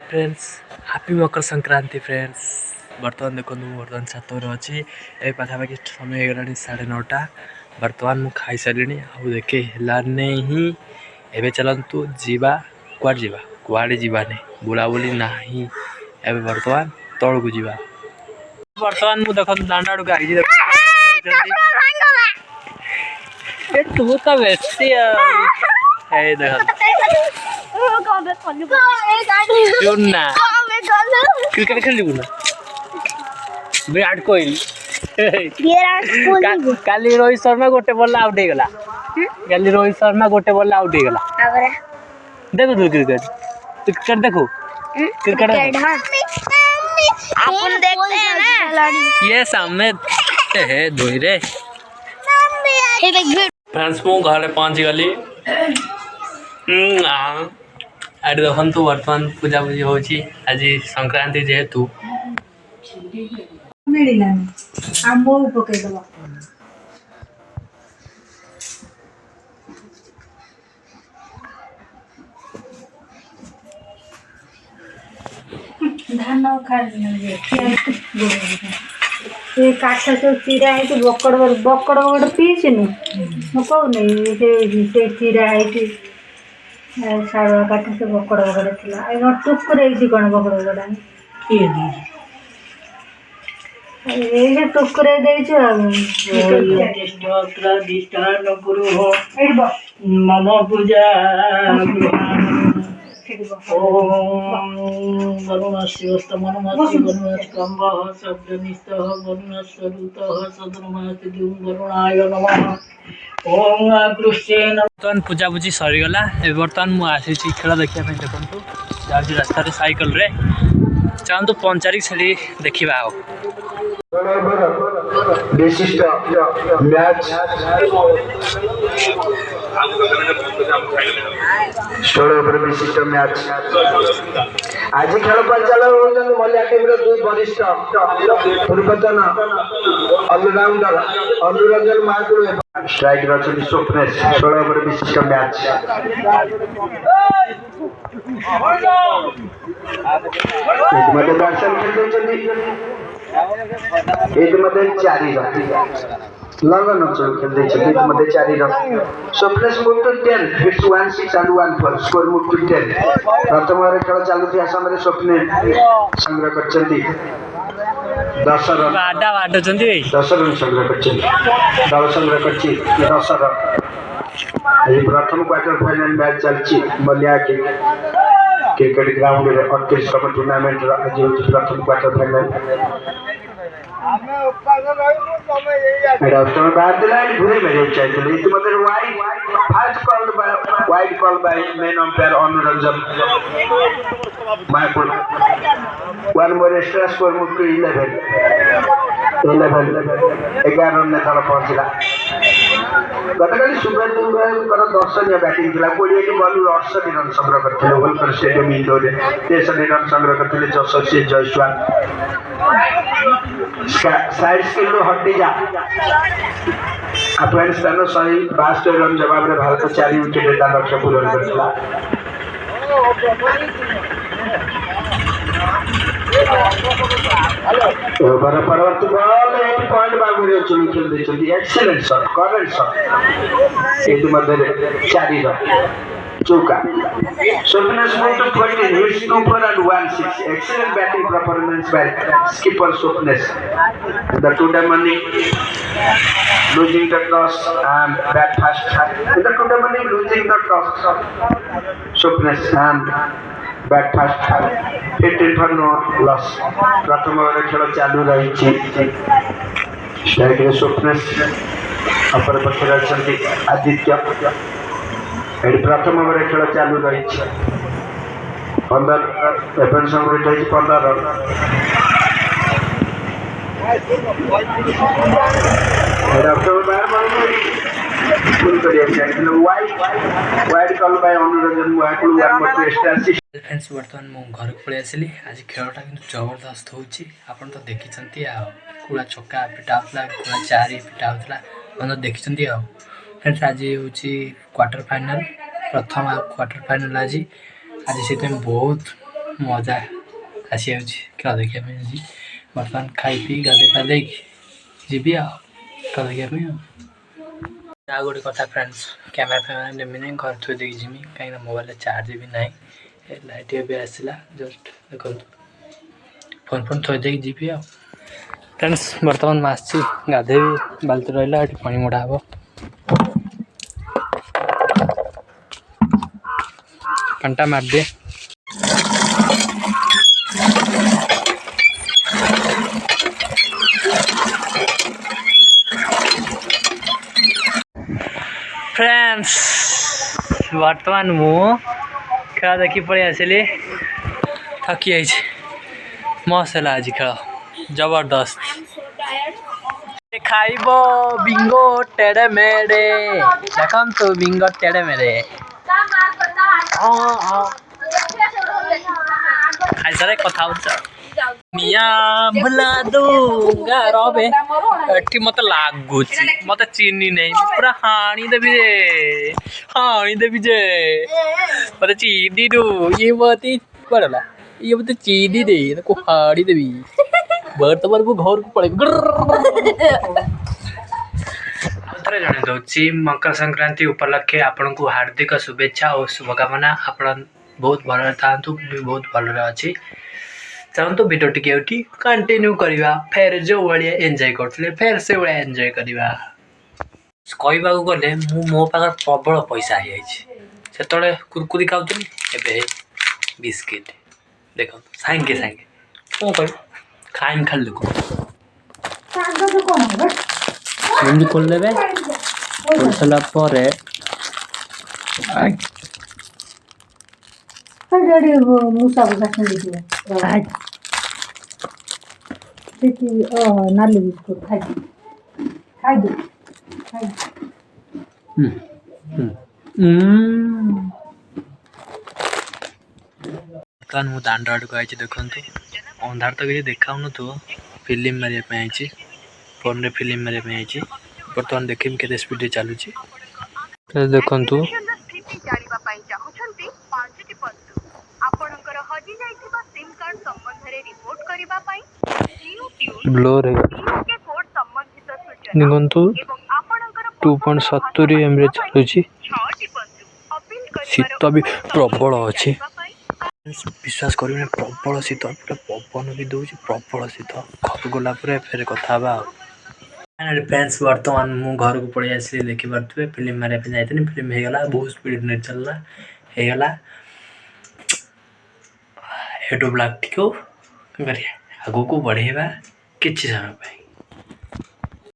Friends happy Makar Sankranti friends. बर्तमान देखो बर्तमान छातर अच्छी ए पाखापाखि समय होगा 9:30। बर्तमान मुझे खाई सारे आउ देखे हेलाने ही एवं चलतु जीवा कुआड़े जावानी बुलाबुली ना एवं बर्तमान तौल को जीवा। बर्तमान मुझे देख दांड आड़ आई तू तो बेसी ना क्रिकेट खेल ना विराट कोहली काली रोहित शर्मा गोटे बॉल आउट हो गला। काली रोहित शर्मा गोटे बॉल आउट हो गला। देखो तू क्रिकेट देखो क्रिकेट अपन देखते हैं ना ये सामने है धोई रे फ्रेंड्स मु घर पहुंच गली। आठ देखु तो बर्तमान पूजा पूजी हो आज संक्रांति जेहेतु धान काठ सब चिरा है बकड़ बकड़ पीस कहूनी से चिरा है शाड़ुआ काठ से बकड़ बकड़ थी टुकुर कौन बकड़ बकड़ा ये टुकुर मम पूजा वरुणस्योस्तमनमस्ति वरुणस्कम्भः शब्दनिष्ठः वरुणस्वरूतः सदनुमाति वरुणाय नमः। ओम कृष्ण बर्तमान पूजा पूजी सरीगला। बर्तमान मुझे खेल देखा देखु जाऊँ रास्तार साइकेल रे चलतु पंचारी छेली देखा विशिष्ट मैच विशिष्ट मैच आज खेल परिचालन होती मलिया टीम दुई वरिष्ठ पूर्वतन अलराउंडर अनुरंजन महाकुड़ स्ट्राइक रही स्वप्नेश 16 ओवर विशिष्ट मैच बैट्समैन खेलते 4 लगन खेलते 4 run Swapnesh move to 10 hits 1 6 and 1 4 score move to 10 प्रथम ओवर खेल चलुवा समय स्वप्ने संग्रह कर 10 रन 10 रन संग्रह कर दल संग्रह कर 10 रन। प्रथम क्वार्टर फाइनल मैच चलती मलिया क्रिकेट ग्राउंड रे 38तम टूर्नामेंट आज हूँ प्रथम quarter final wide call by main umpire Anuranjan Mahakud 1 more extra score move to 11 11 run ने दल पहुंचला। गतकाली शुभेन्दुकर दर्शनीय बैटिंग थी 20 बॉल 68 रन संग्रह करते होलकर स्टेडियम इंडोर 63 रन संग्रह करते यशस्वी जयसवाल साइड स्किल हटी जा अफगानिस्तान 162 रन जवाब में भारत 4 विकेट लक्ष्य पूरण करता। परवर्ती बॉल 8 पॉइंट बागुरी खेलते एक्सीलेंट शॉट करेक्ट शॉट ये 4 रन चौका Swapnesh moved to 14 hits 2 4 and 1 6 excellent batting performance by skipper Swapnesh. The tournament losing the toss and bat fast in the tournament losing the toss Swapnesh and bat fast 15 for no loss। प्रथम over खेल चालू रही strike रे स्वप्नेश अपर पक्ष रही आदित्य प्रथम over खेल चालू रही 15 एपन संग्रहित होती 15 रन। Wide call by Anuranjan Mahakud 1 more extra assist। Friends बर्तमान मु घर को पलि आसली। आज खेलटा कि जबरदस्त होची आपन तो देखिछंती आ कुड़ा छक्का पिटा होतला कुड़ा 4 पिटा होतला अपन तो देखिछंती आ। फ्रेंड्स आज होची क्वार्टर फाइनल प्रथम क्वार्टर फाइनल आज से बहुत मजा आसी खेल देखा आज बर्तमान खाई पी गाधे पाधे जी खेल देखा आ गोटे कथा फ्रेंड्स कैमेरा फैमेरा नेमी ना घर थोड़ी देखी जिमी कहीं मोबाइल चार्ज भी ना लाइट भी आसला जस्ट देखो फोन फोन थोड़ी देखी जी फ्रेंड्स बर्तमान आसी गाधे बाल्टी रहा पानी मोड़ा हम पानी मारदे फ्रेंड्स बर्तमान मु खेल देखी पड़े आसली थकी आई मस्त है आज खेल जबरदस्त खाइब बिंगो टेढ़े मेढ़े देखम तो बिंगो टेढ़े मेढ़े खाई सारे कथा मिया भुला दूंगा रबे एठी मत लागुची मत चीनी नहीं पूरा हाणी देवी जे मत चीनी दू ये मती पड़ला ये मत चीनी दे को हाड़ी देवी बर्तमान को घर को पड़े थे जन दूसरी मकर संक्रांति उपलक्षे आपण को हार्दिक शुभेच्छा और शुभकामना आपण बहुत भल था बहुत भल अच्छी चाहतु भिडियो टी कंटिन्यू करवा फेर जो भाया एंजॉय करते फेर से भाया एंजॉय करवा कहवा गले मो पाखे प्रबल पैसा से कुरकुरी खाऊली एवं बिस्किट देख सागे सागे कौन कह खाइन खाली देखो कर सारा मूसा भूसा खेल नाली बिस्कुट खाई दे मु दांड आड़ को आई देखु अंधार तो किसी देखा फिल्म मारे फोन रे फिल्म मारे बर्तमान देखी के स्पीड चलुची देखु ब्लोर देखु 2.70 एम चलुची शीत भी प्रबल अच्छी विश्वास कर प्रबल शीत पवन भी दौर प्रबल शीत घर गला फिर कथा फ्रेंड्स बर्तमान मु घर को पड़े आसली देखी पारे फिल्म मारे जाती फिल्म होगा बहुत स्पीड नहीं चलला होगा यूट्यूब ब्लॉग को आगू को बढ़ेगा किसी समय